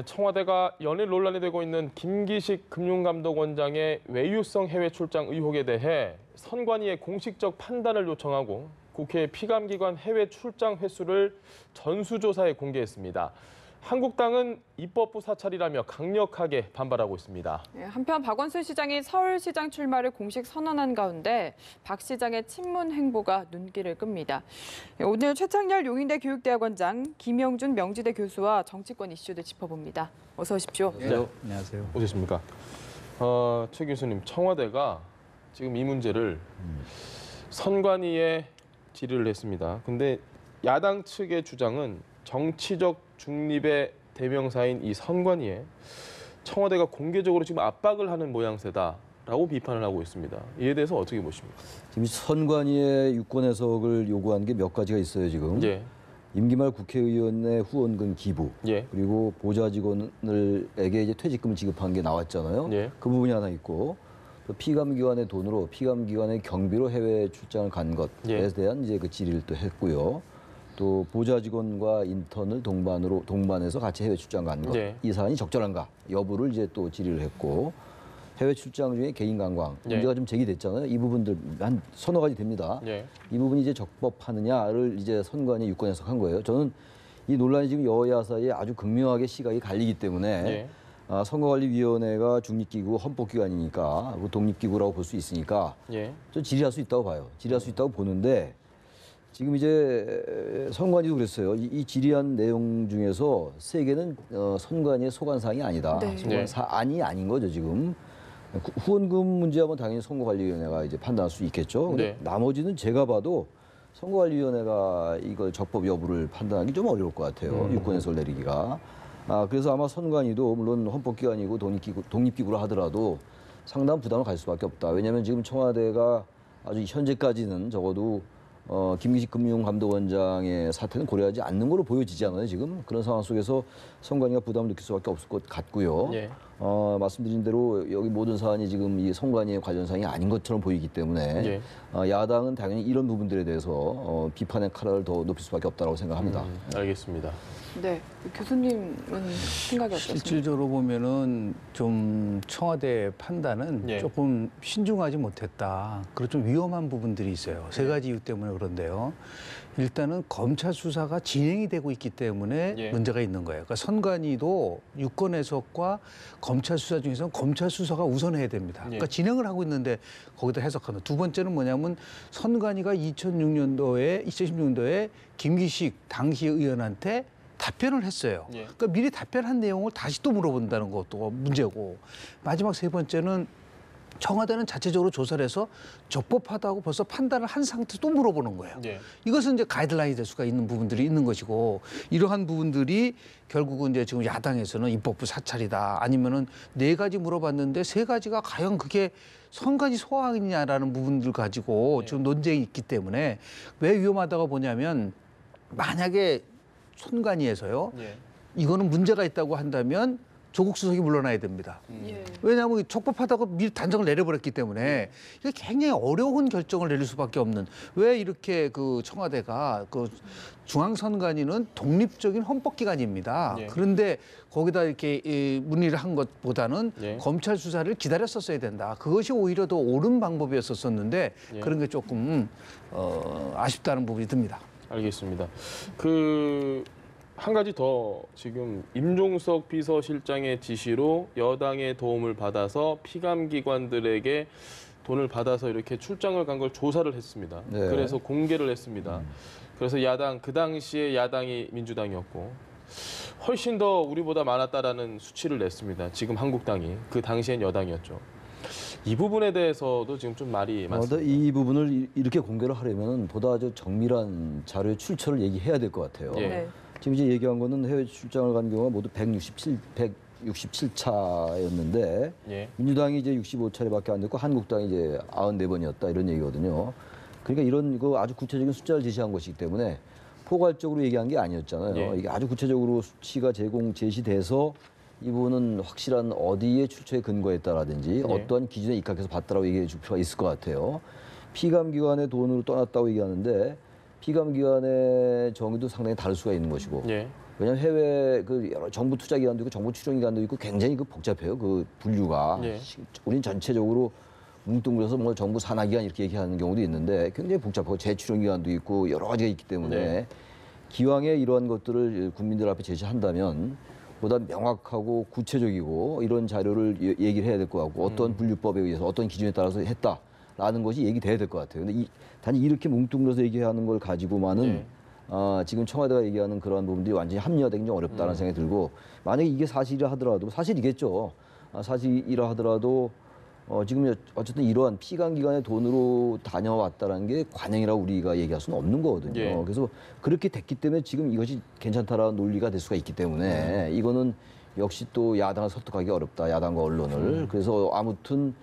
청와대가 연일 논란이 되고 있는 김기식 금융감독원장의 외유성 해외 출장 의혹에 대해 선관위의 공식적 판단을 요청하고 국회 피감기관 해외 출장 횟수를 전수조사에 공개했습니다. 한국당은 입법부 사찰이라며 강력하게 반발하고 있습니다. 한편 박원순 시장이 서울시장 출마를 공식 선언한 가운데 박 시장의 친문 행보가 눈길을 끕니다. 오늘 최창렬 용인대 교육대학원장, 김영준 명지대 교수와 정치권 이슈를 짚어봅니다. 어서 오십시오. 네. 안녕하세요. 오셨습니까? 최 교수님, 청와대가 지금 이 문제를 선관위에 질의를 했습니다. 근데 야당 측의 주장은 정치적 중립의 대명사인 이 선관위에 청와대가 공개적으로 지금 압박을 하는 모양새다라고 비판을 하고 있습니다. 이에 대해서 어떻게 보십니까? 지금 선관위의 유권 해석을 요구한 게 몇 가지가 있어요, 지금. 예. 임기 말 국회의원의 후원금 기부, 예. 그리고 보좌 직원에게 이제 퇴직금을 지급한 게 나왔잖아요. 예. 그 부분이 하나 있고, 또 피감기관의 돈으로 피감기관의 경비로 해외 출장을 간 것에 예. 대한 이제 그 질의를 또 했고요. 또 보좌 직원과 인턴을 동반해서 같이 해외 출장 간 것, 예. 이 사안이 적절한가 여부를 이제 또 질의를 했고, 해외 출장 중에 개인 관광 예. 문제가 좀 제기됐잖아요. 이 부분들 한 서너 가지 됩니다. 예. 이 부분이 이제 적법하느냐를 이제 선관위 유권 해석한 거예요. 저는 이 논란이 지금 여야 사이에 아주 극명하게 시각이 갈리기 때문에 예. 선거관리위원회가 중립기구 헌법기관이니까 독립기구라고 볼 수 있으니까 예. 좀 질의할 수 있다고 봐요. 질의할 수 있다고 보는데, 지금 이제 선관위도 그랬어요. 이 질의한 내용 중에서 세 개는 선관위의 소관사항이 아니다. 네. 소관사안이 아닌 거죠, 지금. 후원금 문제하면 당연히 선거관리위원회가 이제 판단할 수 있겠죠. 근데 네. 나머지는 제가 봐도 선거관리위원회가 이걸 적법 여부를 판단하기 좀 어려울 것 같아요. 유권 해석을 내리기가. 그래서 아마 선관위도 물론 헌법기관이고 독립기구라 하더라도 상당한 부담을 가질 수밖에 없다. 왜냐하면 지금 청와대가 아주 현재까지는 적어도 김기식 금융감독원장의 사태는 고려하지 않는 걸로 보여지잖아요, 지금. 그런 상황 속에서 선관위가 부담을 느낄 수밖에 없을 것 같고요. 예. 말씀드린 대로 여기 모든 사안이 지금 이 선관위의 관련 사항이 아닌 것처럼 보이기 때문에 예. 야당은 당연히 이런 부분들에 대해서 비판의 카라를 더 높일 수밖에 없다고 생각합니다. 알겠습니다. 네, 교수님은 생각이 어떠십니까? 실질적으로 보면은 좀 청와대 판단은 예. 조금 신중하지 못했다. 그리고 좀 위험한 부분들이 있어요. 세 가지 이유 때문에 그런데요. 일단은 검찰 수사가 진행이 되고 있기 때문에 예. 문제가 있는 거예요. 그러니까 선관위도 유권 해석과 검찰 수사 중에서는 검찰 수사가 우선해야 됩니다. 예. 그러니까 진행을 하고 있는데 거기다 해석하는. 두 번째는 뭐냐면 선관위가 2016년도에 김기식 당시 의원한테 답변을 했어요. 예. 그러니까 미리 답변한 내용을 다시 또 물어본다는 것도 문제고, 마지막 세 번째는 청와대는 자체적으로 조사를 해서 적법하다고 벌써 판단을 한 상태에서 또 물어보는 거예요. 예. 이것은 이제 가이드라인이 될 수가 있는 부분들이 있는 것이고, 이러한 부분들이 결국은 이제 지금 야당에서는 입법부 사찰이다, 아니면은 네 가지 물어봤는데 세 가지가 과연 그게 선관위 소항이냐라는 부분들 가지고 지금 논쟁이 있기 때문에 왜 위험하다고 보냐면, 만약에 선관위에서요, 예. 이거는 문제가 있다고 한다면 조국 수석이 물러나야 됩니다. 예. 왜냐하면 적법하다고 미리 단정을 내려버렸기 때문에 이게 굉장히 어려운 결정을 내릴 수밖에 없는. 왜 이렇게 그 청와대가 그 중앙선관위는 독립적인 헌법기관입니다. 예. 그런데 거기다 이렇게 문의를 한 것보다는 예. 검찰 수사를 기다렸었어야 된다. 그것이 오히려 더 옳은 방법이었었는데 예. 그런 게 조금 아쉽다는 부분이 듭니다. 알겠습니다. 한 가지 더, 지금 임종석 비서실장의 지시로 여당의 도움을 받아서 피감기관들에게 돈을 받아서 이렇게 출장을 간 걸 조사를 했습니다. 네. 그래서 공개를 했습니다. 그래서 그 당시에 야당이 민주당이었고 훨씬 더 우리보다 많았다라는 수치를 냈습니다. 지금 한국당이. 그 당시엔 여당이었죠. 이 부분에 대해서도 지금 좀 말이 많습니다. 이 부분을 이렇게 공개를 하려면 보다 아주 정밀한 자료의 출처를 얘기해야 될 것 같아요. 예. 네. 지금 이제 얘기한 거는 해외 출장을 간 경우가 모두 167차였는데 예. 민주당이 이제 65차례밖에 안 됐고 한국당이 이제 94번이었다 이런 얘기거든요. 그러니까 이런 거 아주 구체적인 숫자를 제시한 것이기 때문에 포괄적으로 얘기한 게 아니었잖아요. 예. 이게 아주 구체적으로 수치가 제시돼서 이 부분은 확실한 어디에 출처에 근거했다라든지 예. 어떠한 기준에 입각해서 봤다라고 얘기해 줄 필요가 있을 것 같아요. 피감기관의 돈으로 떠났다고 얘기하는데 피감기관의 정의도 상당히 다를 수가 있는 것이고 예. 왜냐하면 해외 그 여러 정부 투자 기관도 있고 정부 출연 기관도 있고 굉장히 그 복잡해요. 그 분류가. 예. 우린 전체적으로 뭉뚱그려서 뭐 정부 산하기관 이렇게 얘기하는 경우도 있는데 굉장히 복잡하고 재출연 기관도 있고 여러 가지가 있기 때문에 네. 기왕에 이러한 것들을 국민들 앞에 제시한다면 보다 명확하고 구체적이고 이런 자료를 얘기를 해야 될 것 같고 어떤 분류법에 의해서 어떤 기준에 따라서 했다라는 것이 얘기돼야 될 것 같아요. 근데 단지 이렇게 뭉뚱그려서 얘기하는 걸 가지고만은 네. 지금 청와대가 얘기하는 그러한 부분들이 완전히 합리화되기 좀 어렵다는 생각이 들고 만약에 이게 사실이라 하더라도 사실이겠죠. 사실이라 하더라도 지금 어쨌든 이러한 피감기관의 돈으로 다녀왔다는 게 관행이라고 우리가 얘기할 수는 없는 거거든요. 예. 그래서 그렇게 됐기 때문에 지금 이것이 괜찮다라는 논리가 될 수가 있기 때문에 이거는 역시 또 야당을 설득하기 어렵다. 야당과 언론을. 그래서 아무튼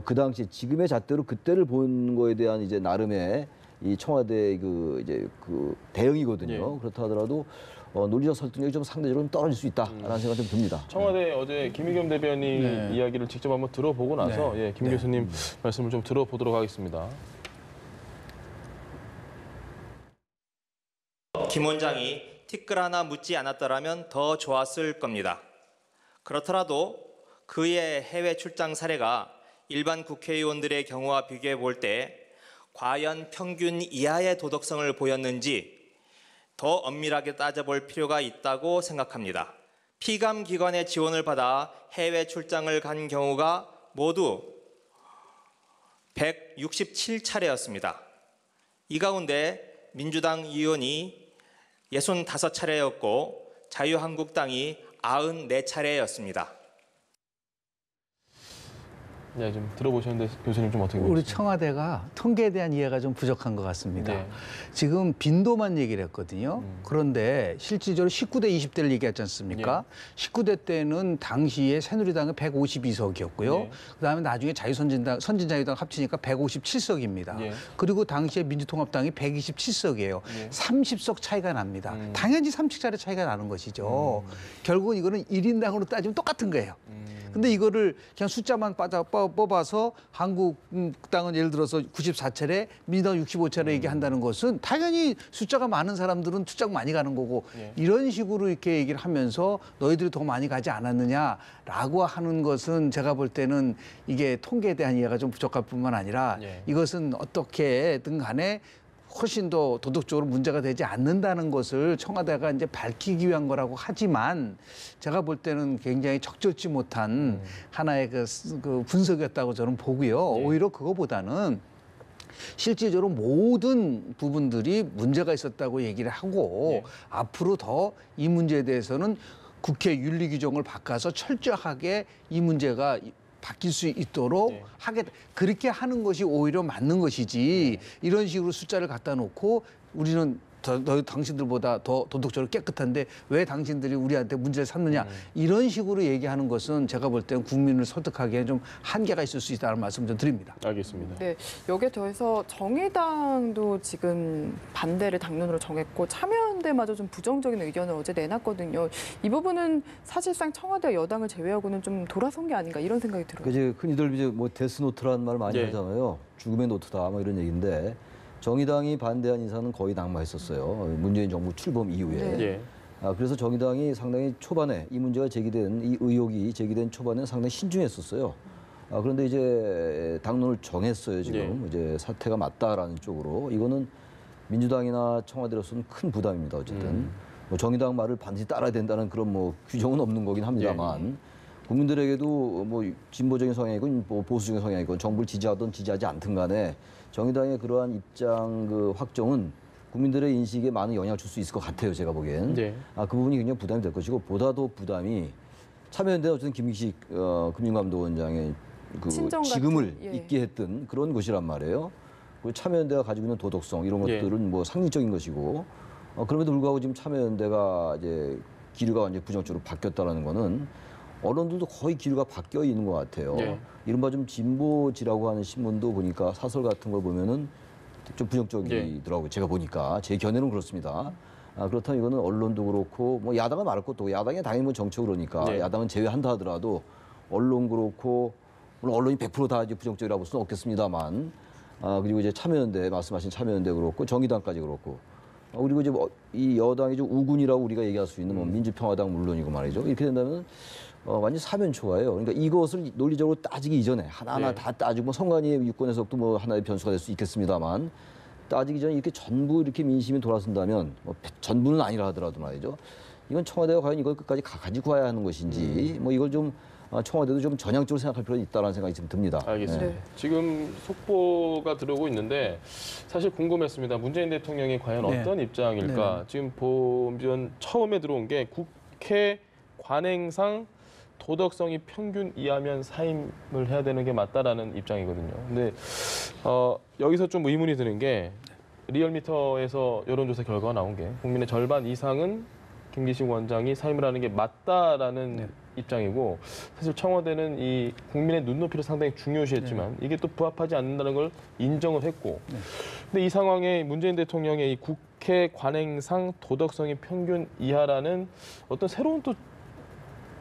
그 당시 지금의 잣대로 그때를 본 거에 대한 이제 나름의 이 청와대 이제 그 대응이거든요. 예. 그렇다 하더라도 논리적 설득력이 좀 상대적으로 떨어질 수 있다라는 생각이 좀 듭니다. 청와대 어제 김의겸 대변인 네. 이야기를 직접 한번 들어보고 나서 네. 예, 김 네. 교수님 말씀을 좀 들어보도록 하겠습니다. 김 원장이 티끌 하나 묻지 않았더라면 더 좋았을 겁니다. 그렇더라도 그의 해외 출장 사례가 일반 국회의원들의 경우와 비교해 볼 때 과연 평균 이하의 도덕성을 보였는지 더 엄밀하게 따져볼 필요가 있다고 생각합니다. 피감 기관의 지원을 받아 해외 출장을 간 경우가 모두 167차례였습니다. 이 가운데 민주당 의원이 65차례였고 자유한국당이 94차례였습니다. 네, 좀 들어보셨는데 교수님 좀 어떻게 우리 보셨어요? 청와대가 통계에 대한 이해가 좀 부족한 것 같습니다. 네. 지금 빈도만 얘기를 했거든요. 그런데 실질적으로 19대 20대를 얘기하지 않습니까? 19대 때는 당시에 새누리당은 152석이었고요. 네. 그다음에 나중에 선진자유당 합치니까 157석입니다. 예. 그리고 당시에 민주통합당이 127석이에요. 예. 30석 차이가 납니다. 당연히 30차례 차이가 나는 것이죠. 결국은 이거는 1인당으로 따지면 똑같은 거예요. 근데 이거를 그냥 숫자만 뽑아서 한국당은 예를 들어서 94차례, 민주당 65차례 얘기한다는 것은 당연히 숫자가 많은 사람들은 출장 많이 가는 거고 예. 이런 식으로 이렇게 얘기를 하면서 너희들이 더 많이 가지 않았느냐라고 하는 것은 제가 볼 때는 이게 통계에 대한 이해가 좀 부족할 뿐만 아니라 예. 이것은 어떻게든 간에 훨씬 더 도덕적으로 문제가 되지 않는다는 것을 청와대가 이제 밝히기 위한 거라고 하지만 제가 볼 때는 굉장히 적절치 못한 하나의 그 분석이었다고 저는 보고요. 네. 오히려 그거보다는 실질적으로 모든 부분들이 문제가 있었다고 얘기를 하고 네. 앞으로 더 이 문제에 대해서는 국회 윤리 규정을 바꿔서 철저하게 이 문제가 바뀔 수 있도록 네. 그렇게 하는 것이 오히려 맞는 것이지 이런 식으로 숫자를 갖다 놓고 우리는 너희 당신들보다 더 도덕적으로 깨끗한데 왜 당신들이 우리한테 문제를 삼느냐 이런 식으로 얘기하는 것은 제가 볼 때는 국민을 설득하기에 좀 한계가 있을 수 있다는 말씀 좀 드립니다. 알겠습니다. 네, 여기에 더해서 정의당도 지금 반대를 당론으로 정했고 참여연대마저 좀 부정적인 의견을 어제 내놨거든요. 이 부분은 사실상 청와대 여당을 제외하고는 좀 돌아선 게 아닌가 이런 생각이 들어요. 이제 흔히들 이제 뭐 데스노트라는 말 많이 예. 하잖아요. 죽음의 노트다 뭐 이런 얘기인데 정의당이 반대한 인사는 거의 낙마했었어요. 문재인 정부 출범 이후에. 네. 예. 그래서 정의당이 상당히 초반에 이 문제가 제기된 이 의혹이 제기된 초반에 상당히 신중했었어요. 그런데 이제 당론을 정했어요. 지금 이제 사태가 맞다라는 쪽으로 이거는 민주당이나 청와대로서는 큰 부담입니다. 어쨌든 뭐 정의당 말을 반드시 따라야 된다는 그런 뭐 규정은 없는 거긴 합니다만 국민들에게도 뭐 진보적인 성향이건 뭐 보수적인 성향이건 정부를 지지하든 지지하지 않든 간에 정의당의 그러한 입장 그 확정은 국민들의 인식에 많은 영향을 줄 수 있을 것 같아요. 제가 보기엔. 네. 그 부분이 굉장히 부담이 될 것이고 보다 더 부담이 참여연대는 어쨌든 김기식 금융감독원장의 그 친정 같은, 지금을 예. 있게 했던 그런 것이란 말이에요. 그리고 참여연대가 가지고 있는 도덕성 이런 예. 것들은 뭐 상징적인 것이고 그럼에도 불구하고 지금 참여연대가 이제 기류가 완전히 부정적으로 바뀌었다는 거는 언론들도 거의 기류가 바뀌어 있는 것 같아요. 네. 이른바 좀 진보지라고 하는 신문도 보니까 사설 같은 걸 보면은 좀 부정적이더라고요. 제가 보니까 제 견해는 그렇습니다. 그렇다면 이거는 언론도 그렇고 뭐 야당은 말할 것도 없고 야당이 당연히 뭐 정책으로 그러니까 네. 야당은 제외한다 하더라도 언론 그렇고 물론 언론이 100% 다 이제 부정적이라고 볼 수는 없겠습니다만 그리고 이제 참여연대 말씀하신 참여연대 그렇고 정의당까지 그렇고 그리고 이제 이 여당이 좀 우군이라고 우리가 얘기할 수 있는 뭐 민주평화당 물론이고 말이죠. 이렇게 된다면 완전 사면초가예요. 그러니까 이것을 논리적으로 따지기 이전에 하나하나 네. 다 따지고 뭐 선관위의 유권 해석도 뭐 하나의 변수가 될 수 있겠습니다만 따지기 전에 이렇게 전부 이렇게 민심이 돌아선다면 뭐 전부는 아니라 하더라도 말이죠. 이건 청와대가 과연 이걸 끝까지 가지고 가야 하는 것인지 뭐 이걸 좀 청와대도 좀 전향적으로 생각할 필요가 있다는 생각이 좀 듭니다. 알겠습니다. 네. 지금 속보가 들어오고 있는데 사실 궁금했습니다. 문재인 대통령이 과연 네. 어떤 입장일까? 네. 지금 보면 처음에 들어온 게 국회 관행상 도덕성이 평균 이하면 사임을 해야 되는 게 맞다라는 입장이거든요. 근데 여기서 좀 의문이 드는 게 리얼미터에서 여론조사 결과가 나온 게 국민의 절반 이상은 김기식 원장이 사임을 하는 게 맞다라는 네. 입장이고 사실 청와대는 이 국민의 눈높이를 상당히 중요시했지만 이게 또 부합하지 않는다는 걸 인정을 했고 근데 이 상황에 문재인 대통령의 이 국회 관행상 도덕성이 평균 이하라는 어떤 새로운 또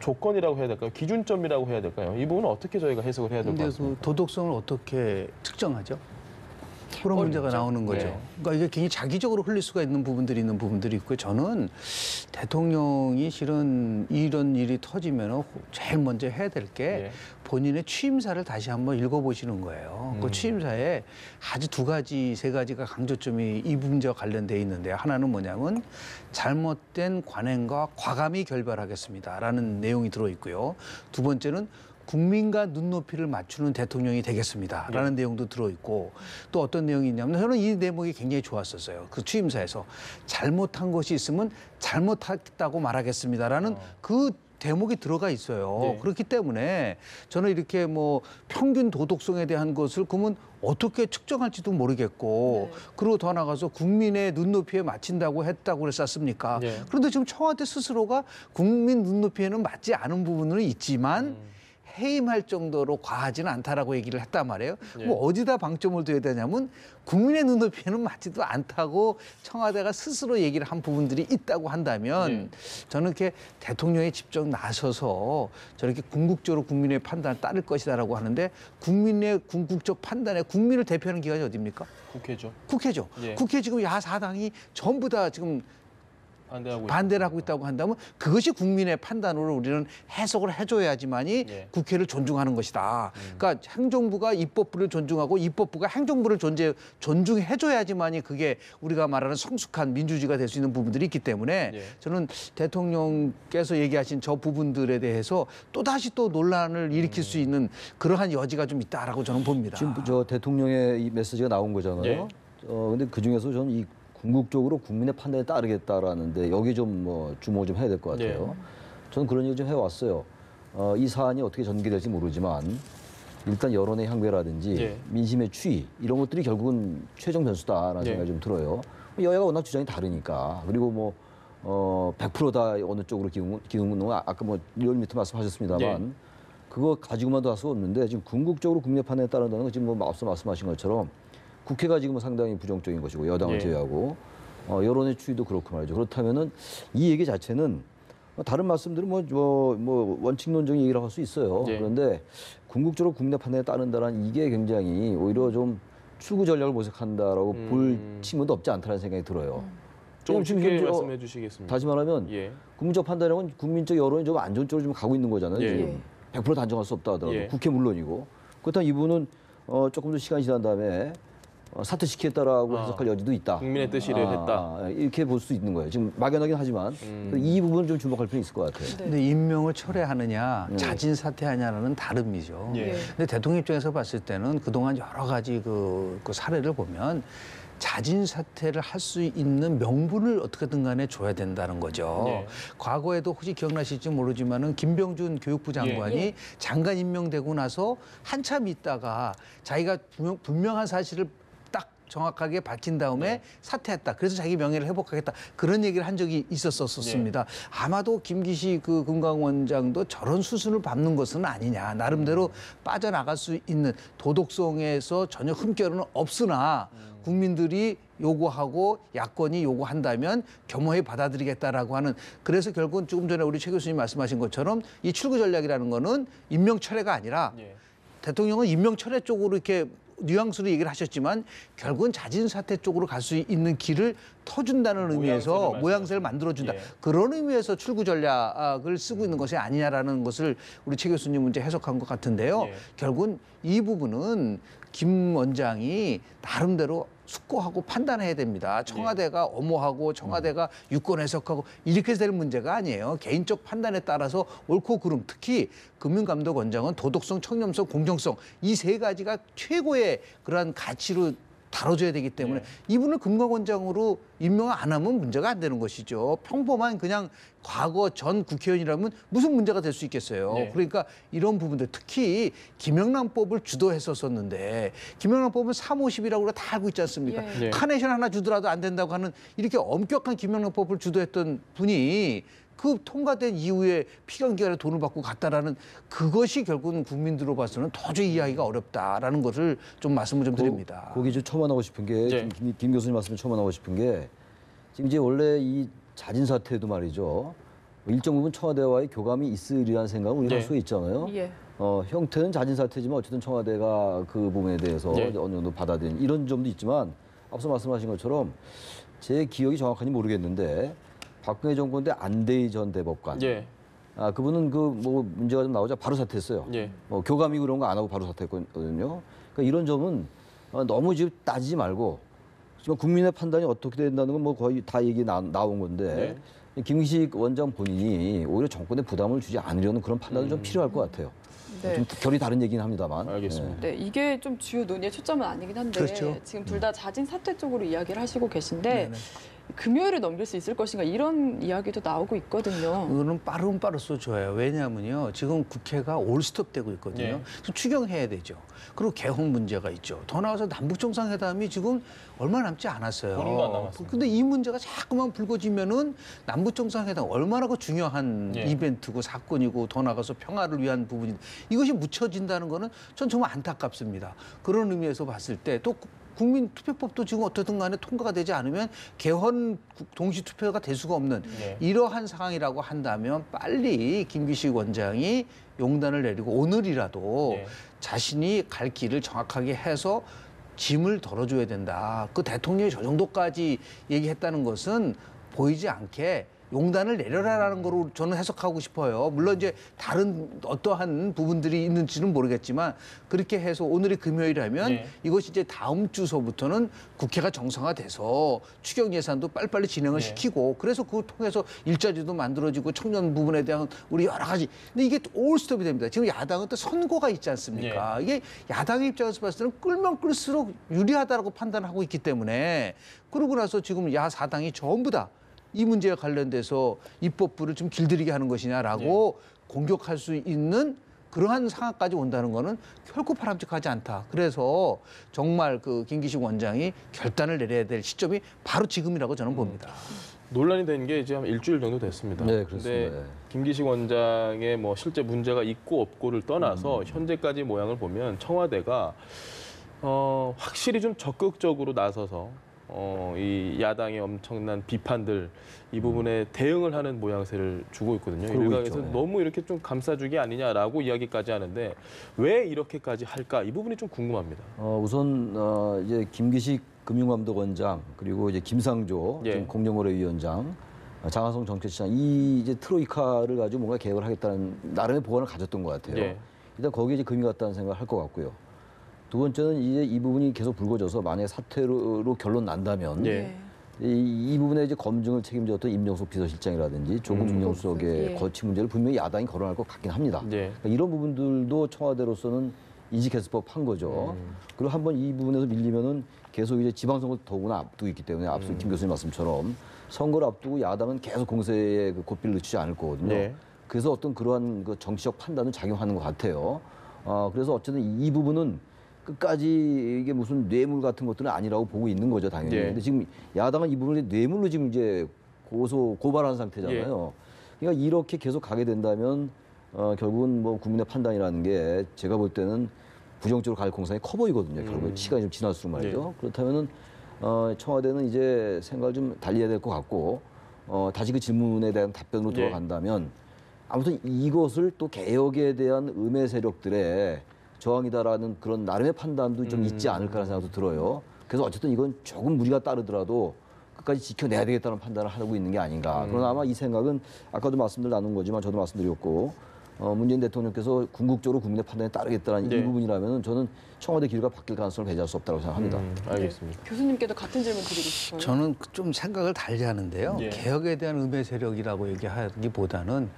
조건이라고 해야 될까요? 기준점이라고 해야 될까요? 이 부분은 어떻게 저희가 해석을 해야 될 것 근데 같습니까? 그 도덕성을 어떻게 측정하죠? 그런 문제가 나오는 거죠. 네. 그러니까 이게 굉장히 자기적으로 흘릴 수가 있는 부분들이 있고요. 저는 대통령이 실은 이런 일이 터지면 제일 먼저 해야 될 게 예. 본인의 취임사를 다시 한번 읽어보시는 거예요. 그 취임사에 아주 두 가지, 세 가지가 강조점이 이 문제와 관련돼 있는데요. 하나는 뭐냐면 잘못된 관행과 과감히 결별하겠습니다라는 내용이 들어있고요. 두 번째는 국민과 눈높이를 맞추는 대통령이 되겠습니다라는 내용도 들어있고 또 어떤 내용이 있냐면 저는 이 대목이 굉장히 좋았었어요. 그 취임사에서 잘못한 것이 있으면 잘못했다고 말하겠습니다라는 그 대목이 들어가 있어요. 네. 그렇기 때문에 저는 이렇게 뭐 평균 도덕성에 대한 것을 그러면 어떻게 측정할지도 모르겠고 네. 그리고 더 나가서 국민의 눈높이에 맞춘다고 했다고 그랬었습니까? 네. 그런데 지금 청와대 스스로가 국민 눈높이에는 맞지 않은 부분은 있지만 해임할 정도로 과하지는 않다라고 얘기를 했단 말이에요. 예. 뭐 어디다 방점을 둬야 되냐면 국민의 눈높이에는 맞지도 않다고 청와대가 스스로 얘기를 한 부분들이 있다고 한다면 예. 저는 이렇게 대통령이 직접 나서서 저렇게 궁극적으로 국민의 판단을 따를 것이다라고 하는데 국민의 궁극적 판단에 국민을 대표하는 기관이 어디입니까? 국회죠. 국회죠. 예. 국회 지금 야사당이 전부 다 지금 반대하고 반대를 하고 있다고 한다면 그것이 국민의 판단으로 우리는 해석을 해줘야지만이 예. 국회를 존중하는 것이다. 그러니까 행정부가 입법부를 존중하고 입법부가 행정부를 존중해줘야지만이 그게 우리가 말하는 성숙한 민주주의가 될 수 있는 부분들이 있기 때문에 예. 저는 대통령께서 얘기하신 저 부분들에 대해서 또다시 또 논란을 일으킬 수 있는 그러한 여지가 좀 있다라고 저는 봅니다. 지금 저 대통령의 이 메시지가 나온 거잖아요. 예. 근데 그 중에서 저는 이 궁극적으로 국민의 판단에 따르겠다라는데 여기 좀 뭐 주목을 좀 해야 될 것 같아요. 저는 그런 얘기 좀 해왔어요. 이 사안이 어떻게 전개될지 모르지만 일단 여론의 향배라든지 예. 민심의 추이 이런 것들이 결국은 최종 변수다라는 예. 생각이 좀 들어요. 여야가 워낙 주장이 다르니까 그리고 뭐 100%다 어느 쪽으로 기우는 건 아까 뭐 리얼미터 말씀하셨습니다만 예. 그거 가지고만도 할 수가 없는데 지금 궁극적으로 국민의 판단에 따른다는 건 지금 뭐 앞서 말씀하신 것처럼 국회가 지금 상당히 부정적인 것이고 여당을 예. 제외하고 여론의 추이도 그렇고 말이죠. 그렇다면은 이 얘기 자체는 다른 말씀들은 뭐 원칙론적인 얘기라고 할 수 있어요. 예. 그런데 궁극적으로 국민의 판단에 따른다는 이게 굉장히 오히려 좀 출구 전략을 모색한다라고 볼 친구도 없지 않다는 생각이 들어요. 좀 지금 쉽게 저- 말씀해 주시겠습니까? 다시 말하면 예. 국민적 판단은 국민적 여론이 좀 안 좋은 쪽으로 좀 가고 있는 거잖아요. 예. 지금 100% 단정할 수 없다 하더라도 예. 국회 물론이고 그렇다면 이분은 조금 더 시간이 지난 다음에 사퇴시키겠다라고 해석할 여지도 있다. 국민의 뜻이를 했다. 이렇게 볼 수 있는 거예요. 지금 막연하긴 하지만 이 부분 좀 주목할 필요 있을 것 같아요. 네. 근데 임명을 철회하느냐 자진 사퇴하냐는 다름이죠. 예. 근데 대통령 입장에서 봤을 때는 그동안 여러 가지 그 사례를 보면 자진 사퇴를 할 수 있는 명분을 어떻게든 간에 줘야 된다는 거죠. 예. 과거에도 혹시 기억나실지 모르지만은 김병준 교육부 장관이 예. 장관 임명되고 나서 한참 있다가 자기가 분명한 사실을 딱 정확하게 밝힌 다음에 사퇴했다. 그래서 자기 명예를 회복하겠다. 그런 얘기를 한 적이 있었습니다. 아마도 김기식 그 금강원장도 저런 수순을 밟는 것은 아니냐. 나름대로 빠져나갈 수 있는 도덕성에서 전혀 흠결은 없으나 국민들이 요구하고 야권이 요구한다면 겸허히 받아들이겠다라고 하는 그래서 결국은 조금 전에 우리 최 교수님 말씀하신 것처럼 이 출구 전략이라는 거는 임명 철회가 아니라 예. 대통령은 임명 철회 쪽으로 이렇게 뉘앙스로 얘기를 하셨지만 결국은 자진 사퇴 쪽으로 갈 수 있는 길을 터준다는 의미에서 모양새를 만들어준다. 예. 그런 의미에서 출구 전략을 쓰고 있는 것이 아니냐라는 것을 우리 최 교수님 문제 해석한 것 같은데요. 예. 결국은 이 부분은 김 원장이 나름대로 숙고하고 판단해야 됩니다. 청와대가 엄호하고 청와대가 유권 해석하고 이렇게 될 문제가 아니에요. 개인적 판단에 따라서 옳고 그름, 특히 금융감독원장은 도덕성, 청렴성, 공정성 이 세 가지가 최고의 그러한 가치로 다뤄줘야 되기 때문에 이분을 금감원장으로 임명 안 하면 문제가 안 되는 것이죠. 평범한 그냥 과거 전 국회의원이라면 무슨 문제가 될 수 있겠어요. 네. 그러니까 이런 부분들 특히 김영란법을 주도했었었는데 김영란법은 350이라고 우리가 다 알고 있지 않습니까? 예. 카네이션 하나 주더라도 안 된다고 하는 이렇게 엄격한 김영란법을 주도했던 분이 그 통과된 이후에 피감기관에 돈을 받고 갔다라는 그것이 결국은 국민들로 봐서는 도저히 이해하기가 어렵다라는 것을 좀 말씀을 좀 드립니다. 거기 좀 첨언하고 싶은 게 네. 김 교수님 말씀에 첨언하고 싶은 게 지금 이제 원래 이 자진 사퇴도 말이죠. 일정 부분 청와대와의 교감이 있으리라는 생각은 우리가 할 수가 있잖아요. 예. 형태는 자진 사퇴지만 어쨌든 청와대가 그 부분에 대해서 네. 어느 정도 받아들인 이런 점도 있지만 앞서 말씀하신 것처럼 제 기억이 정확한지 모르겠는데 박근혜 정권 때 안대희 전 대법관. 예. 그분은 그 뭐 문제가 좀 나오자 바로 사퇴했어요. 예. 교감이 그런 거 안 하고 바로 사퇴했거든요. 그러니까 이런 점은 너무 지금 따지지 말고 지금 국민의 판단이 어떻게 된다는 건 뭐 거의 다 얘기 나온 건데 김기식 원장 본인이 오히려 정권에 부담을 주지 않으려는 그런 판단은 좀 필요할 것 같아요. 네. 좀 결이 다른 얘기는 합니다만. 알겠습니다. 네, 이게 좀 주요 논의의 초점은 아니긴 한데 그렇죠. 지금 둘 다 자진 사퇴 쪽으로 이야기를 하시고 계신데 네네. 금요일에 넘길 수 있을 것인가 이런 이야기도 나오고 있거든요. 그거는 빠르면 빠를수록 좋아요. 왜냐하면요. 지금 국회가 올스톱 되고 있거든요. 예. 그래서 추경해야 되죠. 그리고 개헌 문제가 있죠. 더 나아가서 남북정상회담이 지금 얼마 남지 않았어요. 보름도 안 남았습니다. 근데 이 문제가 자꾸만 불거지면은 남북정상회담 얼마나 그 중요한 예. 이벤트고 사건이고 더 나아가서 평화를 위한 부분이 이것이 묻혀진다는 거는 전 정말 안타깝습니다. 그런 의미에서 봤을 때 또 국민투표법도 지금 어떻든 간에 통과가 되지 않으면 개헌 동시투표가 될 수가 없는 네. 이러한 상황이라고 한다면 빨리 김기식 원장이 용단을 내리고 오늘이라도 네. 자신이 갈 길을 정확하게 해서 짐을 덜어줘야 된다. 그 대통령이 저 정도까지 얘기했다는 것은 보이지 않게 용단을 내려라라는 거로 저는 해석하고 싶어요. 물론 이제 다른 어떠한 부분들이 있는지는 모르겠지만 그렇게 해서 오늘이 금요일이라면 네. 이것이 이제 다음 주서부터는 국회가 정상화돼서 추경 예산도 빨리빨리 진행을 네. 시키고 그래서 그걸 통해서 일자리도 만들어지고 청년 부분에 대한 우리 여러 가지. 근데 이게 올스톱이 됩니다. 지금 야당은 또 선거가 있지 않습니까? 네. 이게 야당의 입장에서 봤을 때는 끌면 끌수록 유리하다라고 판단하고 있기 때문에 그러고 나서 지금 야사당이 전부 다 이 문제와 관련돼서 입법부를 좀 길들이게 하는 것이냐라고 공격할 수 있는 그러한 상황까지 온다는 거는 결코 바람직하지 않다. 그래서 정말 그 김기식 원장이 결단을 내려야 될 시점이 바로 지금이라고 저는 봅니다. 논란이 된 게 이제 한 일주일 정도 됐습니다. 네, 그렇습니다. 근데 김기식 원장의 뭐 실제 문제가 있고 없고를 떠나서 현재까지 모양을 보면 청와대가 확실히 좀 적극적으로 나서서 이 야당의 엄청난 비판들 이 부분에 대응을 하는 모양새를 주고 있거든요. 그러고 일각에서 있죠. 네. 너무 이렇게 좀 감싸주기 아니냐라고 이야기까지 하는데 왜 이렇게까지 할까? 이 부분이 좀 궁금합니다. 우선 이제 김기식 금융감독원장 그리고 이제 김상조 예. 지금 공정거래위원장 장하성 정책시장 이 이제 트로이카를 가지고 뭔가 개혁을 하겠다는 나름의 보관을 가졌던 것 같아요. 예. 일단 거기에 이제 금이 갔다는 생각을 할 것 같고요. 두 번째는 이제 이 부분이 계속 불거져서 만약에 사퇴로 결론 난다면 예. 이 부분에 이제 검증을 책임졌던 임명석 비서실장이라든지 조국 민정수석의 예. 거취 문제를 분명히 야당이 거론할 것 같긴 합니다. 예. 그러니까 이런 부분들도 청와대로서는 인식해서 한 거죠. 그리고 한번 이 부분에서 밀리면은 계속 이제 지방선거 더구나 앞두고 있기 때문에 앞서 김 교수님 말씀처럼 선거를 앞두고 야당은 계속 공세에 그 고삐를 늦추지 않을 거거든요. 네. 그래서 어떤 그러한 그 정치적 판단을 작용하는 것 같아요. 그래서 어쨌든 이 부분은 끝까지 이게 무슨 뇌물 같은 것들은 아니라고 보고 있는 거죠, 당연히. 예. 근데 지금 야당은 이 부분을 뇌물로 지금 이제 고발한 상태잖아요. 그러니까 이렇게 계속 가게 된다면 결국은 뭐 국민의 판단이라는 게 제가 볼 때는 부정적으로 갈 공산이 커 보이거든요. 결국 시간이 좀 지날수록 말이죠. 그렇다면은 청와대는 이제 생각을 좀 달리해야 될 것 같고 다시 그 질문에 대한 답변으로 돌아간다면 아무튼 이것을 또 개혁에 대한 음해 세력들의 저항이다라는 그런 나름의 판단도 좀 있지 않을까라는 생각도 들어요. 그래서 어쨌든 이건 조금 무리가 따르더라도 끝까지 지켜내야 되겠다는 판단을 하고 있는 게 아닌가. 그러나 아마 이 생각은 아까도 말씀들 나눈 거지만 저도 말씀드렸고 문재인 대통령께서 궁극적으로 국민의 판단에 따르겠다는 네. 이 부분이라면 저는 청와대 길가 바뀔 가능성을 배제할 수 없다고 생각합니다. 알겠습니다. 교수님께도 같은 질문 드리고 싶어요. 저는 좀 생각을 달리 하는데요. 예. 개혁에 대한 음해 세력이라고 얘기하기보다는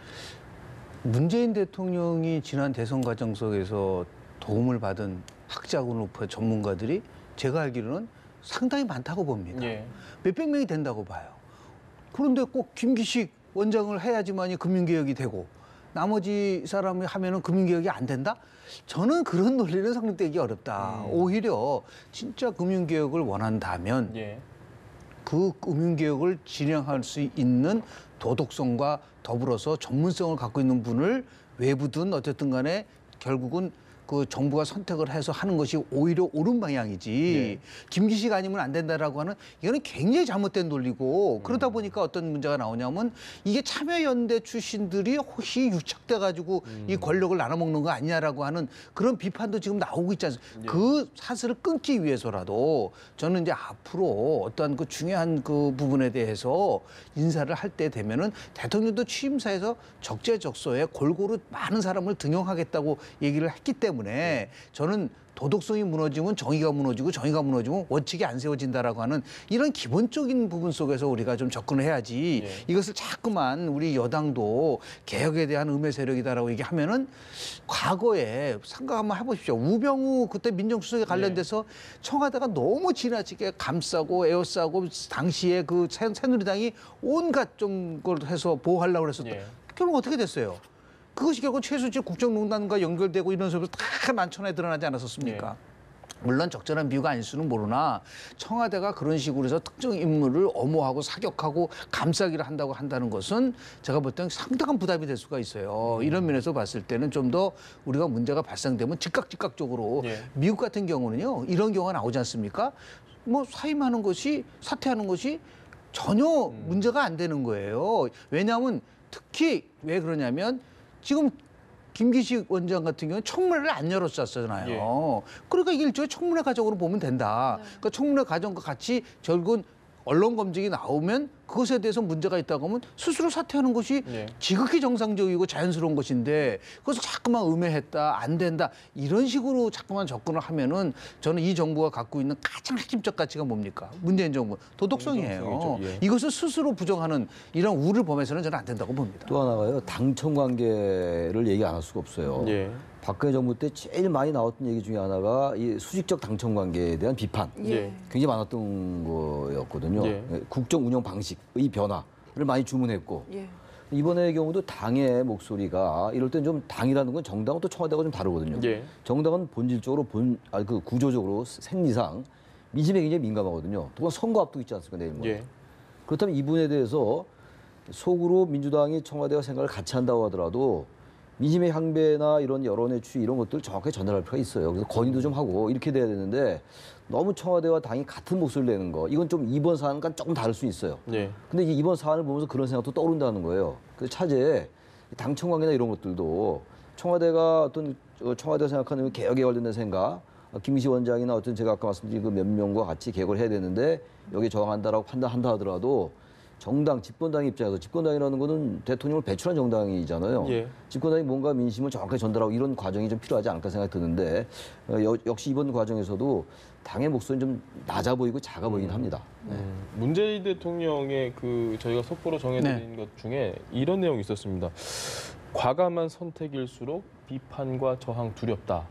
문재인 대통령이 지난 대선 과정 속에서 도움을 받은 학자군으로 전문가들이 제가 알기로는 상당히 많다고 봅니다. 예. 몇백 명이 된다고 봐요. 그런데 꼭 김기식 원장을 해야지만이 금융개혁이 되고 나머지 사람이 하면은 금융개혁이 안 된다? 저는 그런 논리는 성립되기 어렵다. 오히려 진짜 금융개혁을 원한다면 예. 그 금융개혁을 진행할 수 있는 도덕성과 더불어서 전문성을 갖고 있는 분을 외부든 어쨌든 간에 결국은 그 정부가 선택을 해서 하는 것이 오히려 옳은 방향이지. 김기식 아니면 안 된다라고 하는 이거는 굉장히 잘못된 논리고 그러다 보니까 어떤 문제가 나오냐면 이게 참여연대 출신들이 혹시 유착돼 가지고 이 권력을 나눠 먹는 거 아니냐라고 하는 그런 비판도 지금 나오고 있지 않습니까? 그 사슬을 끊기 위해서라도 저는 이제 앞으로 어떠한 그 중요한 그 부분에 대해서 인사를 할 때 되면은 대통령도 취임사에서 적재적소에 골고루 많은 사람을 등용하겠다고 얘기를 했기 때문에 저는 도덕성이 무너지면 정의가 무너지고 정의가 무너지면 원칙이 안 세워진다라고 하는 이런 기본적인 부분 속에서 우리가 좀 접근을 해야지 이것을 자꾸만 우리 여당도 개혁에 대한 음해 세력이다라고 얘기하면은 과거에 생각 한번 해보십시오. 우병우 그때 민정수석에 관련돼서 청와대가 너무 지나치게 감싸고 에워싸고 당시에 그 새누리당이 온갖 좀 걸 해서 보호하려고 그래서 결국 어떻게 됐어요? 그것이 결국 최순실 국정농단과 연결되고 이런 속에서 다 만천하에 드러나지 않았었습니까? 물론 적절한 비유가 아닐 수는 모르나 청와대가 그런 식으로 해서 특정 인물을 엄호하고 사격하고 감싸기를 한다는 것은 제가 볼 때는 상당한 부담이 될 수가 있어요. 이런 면에서 봤을 때는 좀 더 우리가 문제가 발생되면 즉각적으로 미국 같은 경우는요. 이런 경우가 나오지 않습니까? 뭐 사임하는 것이 사퇴하는 것이 전혀 문제가 안 되는 거예요. 왜냐하면 특히 왜 그러냐면 지금 김기식 원장 같은 경우는 청문회를 안 열었었잖아요. 그러니까 이게 일종의 청문회 과정으로 보면 된다. 그러니까 청문회 과정과 같이 결국은 언론 검증이 나오면 그것에 대해서 문제가 있다고 하면 스스로 사퇴하는 것이 지극히 정상적이고 자연스러운 것인데 그것을 자꾸만 음해했다, 안 된다 이런 식으로 자꾸만 접근을 하면은 저는 이 정부가 갖고 있는 가장 핵심적 가치가 뭡니까? 문재인 정부 도덕성이에요. 이것을 스스로 부정하는 이런 우를 범해서는 저는 안 된다고 봅니다. 또 하나가요. 당청 관계를 얘기 안 할 수가 없어요. 박근혜 정부 때 제일 많이 나왔던 얘기 중에 하나가 이 수직적 당청 관계에 대한 비판. 굉장히 많았던 거였거든요. 국정 운영 방식의 변화를 많이 주문했고 이번의 경우도 당의 목소리가 이럴 땐 좀 당이라는 건 정당은 또 청와대가 좀 다르거든요. 정당은 본질적으로 그 구조적으로 생리상 민심에 굉장히 민감하거든요. 또 선거 앞두고 있지 않습니까? 내일 모레. 그렇다면 이 부분에 대해서 속으로 민주당이 청와대와 생각을 같이 한다고 하더라도 민심의 향배나 이런 여론의 추이 이런 것들을 정확하게 전달할 필요가 있어요. 그래서 건의도 좀 하고 이렇게 돼야 되는데 너무 청와대와 당이 같은 목소리를 내는 거 이건 좀 이번 사안과 조금 다를 수 있어요. 근데 이제 이번 사안을 보면서 그런 생각도 떠오른다는 거예요. 그래서 차제에 당청 관계나 이런 것들도 청와대가 어떤 청와대가 생각하는 개혁에 관련된 생각 김기식 원장이나 어떤 제가 아까 말씀드린 그 몇 명과 같이 개혁을 해야 되는데 여기에 저항한다라고 판단한다 하더라도 정당, 집권당 입장에서 집권당이라는 거는 대통령을 배출한 정당이잖아요. 집권당이 뭔가 민심을 정확하게 전달하고 이런 과정이 좀 필요하지 않을까 생각이 드는데 역시 이번 과정에서도 당의 목소리는 좀 낮아 보이고 작아 보이긴 합니다. 문재인 대통령의 그 저희가 속보로 정해드린 것 중에 이런 내용이 있었습니다. 과감한 선택일수록 비판과 저항 두렵다.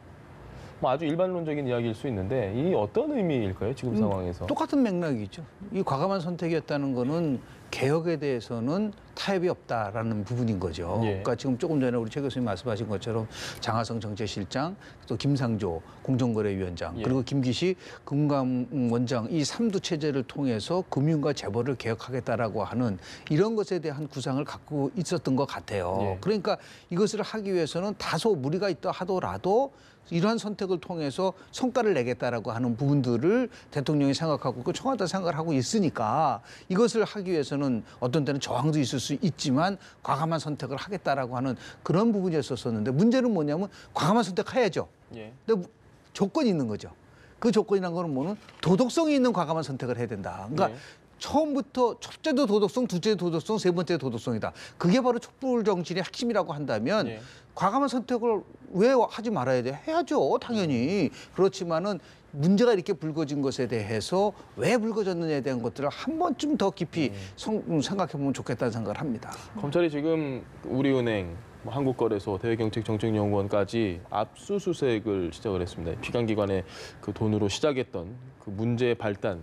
뭐 아주 일반론적인 이야기일 수 있는데 이 어떤 의미일까요? 지금 상황에서. 똑같은 맥락이죠. 이 과감한 선택이었다는 거는 개혁에 대해서는 타협이 없다라는 부분인 거죠. 그러니까 지금 조금 전에 우리 최 교수님 말씀하신 것처럼 장하성 정책실장, 또 김상조 공정거래위원장, 그리고 김기식 금감원장 이 3두 체제를 통해서 금융과 재벌을 개혁하겠다라고 하는 이런 것에 대한 구상을 갖고 있었던 것 같아요. 그러니까 이것을 하기 위해서는 다소 무리가 있다 하더라도 이러한 선택을 통해서 성과를 내겠다라고 하는 부분들을 대통령이 생각하고 그 청와대 생각을 하고 있으니까 이것을 하기 위해서는 어떤 때는 저항도 있을 수 있지만 과감한 선택을 하겠다라고 하는 그런 부분이었었는데 문제는 뭐냐면 과감한 선택해야죠. 예. 근데 조건이 있는 거죠. 그 조건이란 거는 뭐는 도덕성이 있는 과감한 선택을 해야 된다. 그러니까 네. 처음부터 첫째도 도덕성, 둘째도 도덕성, 세 번째 도덕성이다. 그게 바로 촛불 정신의 핵심이라고 한다면 예. 과감한 선택을 왜 하지 말아야 돼? 해야죠, 당연히. 그렇지만은 문제가 이렇게 불거진 것에 대해서 왜 불거졌느냐에 대한 것들을 한 번쯤 더 깊이 생각해보면 좋겠다는 생각을 합니다. 검찰이 지금 우리은행, 뭐 한국거래소, 대외경책정책연구원까지 압수수색을 시작을 했습니다. 피감기관의 그 돈으로 시작했던 그 문제의 발단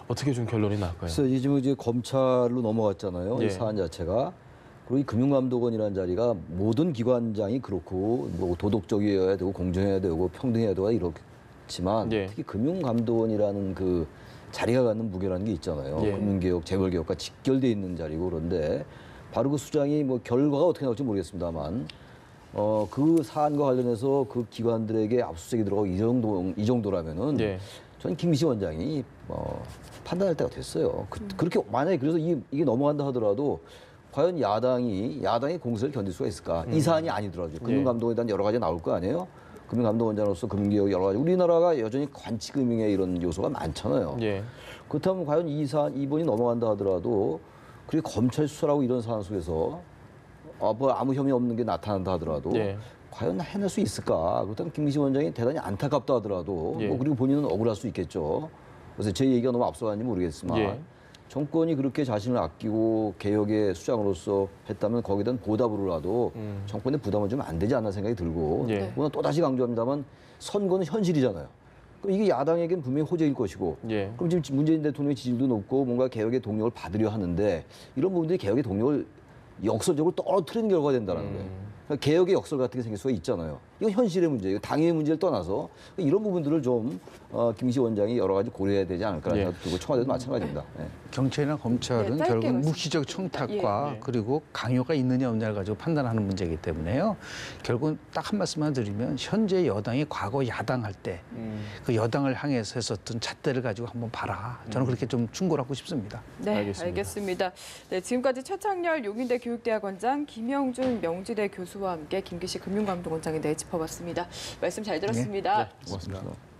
어떻게 좀 결론이 날까요? 그래서 지금 이제 검찰로 넘어갔잖아요. 예. 이 사안 자체가. 그리고 이 금융감독원이라는 자리가 모든 기관장이 그렇고 뭐 도덕적이어야 되고 공정해야 되고 평등해야 되고 이렇지만 예. 특히 금융감독원이라는 그 자리가 갖는 무게라는 게 있잖아요. 예. 금융개혁, 재벌개혁과 직결돼 있는 자리고 그런데 바로 그 수장이 뭐 결과가 어떻게 나올지 모르겠습니다만 그 사안과 관련해서 그 기관들에게 압수수색이 들어가고 이 정도라면은 예. 저는 김기식 원장이 판단할 때가 됐어요. 그렇게 만약에 그래서 이게 넘어간다 하더라도 과연 야당의 공세를 견딜 수가 있을까? 이 사안이 아니더라도 금융감독에 대한 여러 가지 나올 거 아니에요? 금융감독원장으로서 금융개혁 여러 가지 우리나라가 여전히 관치금융의 이런 요소가 많잖아요. 예. 그렇다면 과연 이번이 넘어간다 하더라도 그리고 검찰 수사라고 이런 상황 속에서 뭐 아무 혐의 없는 게 나타난다 하더라도 예. 과연 해낼 수 있을까? 그렇다면 김기식 원장이 대단히 안타깝다 하더라도 예. 뭐 그리고 본인은 억울할 수 있겠죠. 그래서 제 얘기가 너무 앞서갔는지 모르겠지만 예. 정권이 그렇게 자신을 아끼고 개혁의 수장으로서 했다면 거기에 대한 보답으로라도 정권의 부담을 좀 안 되지 않나 생각이 들고 예. 물론 또다시 강조합니다만 선거는 현실이잖아요. 그럼 이게 야당에겐 분명히 호재일 것이고 예. 그럼 지금 문재인 대통령의 지지율도 높고 뭔가 개혁의 동력을 받으려 하는데 이런 부분들이 개혁의 동력을 역설적으로 떨어뜨리는 결과가 된다는 거예요. 그러니까 개혁의 역설 같은 게 생길 수가 있잖아요. 이건 현실의 문제예요. 당의 문제를 떠나서 이런 부분들을 좀 김기식 원장이 여러 가지 고려해야 되지 않을까라는 예. 생각도 들고 청와대도 마찬가지입니다. 예. 경찰이나 검찰은 네, 짧게 결국 말씀- 묵시적 청탁과 예. 그리고 강요가 있느냐 없느냐를 가지고 판단하는 문제이기 때문에요. 결국은 딱 한 말씀만 드리면 현재 여당이 과거 야당할 때 그 여당을 향해서 했었던 잣대를 가지고 한번 봐라. 저는 그렇게 좀 충고하고 싶습니다. 네, 알겠습니다. 알겠습니다. 네, 지금까지 최창렬 용인대 교육대학원장, 김영준 명지대 교수와 함께 김기식 금융감독원장에 대해 짚어봤습니다. 말씀 잘 들었습니다. 고맙습니다.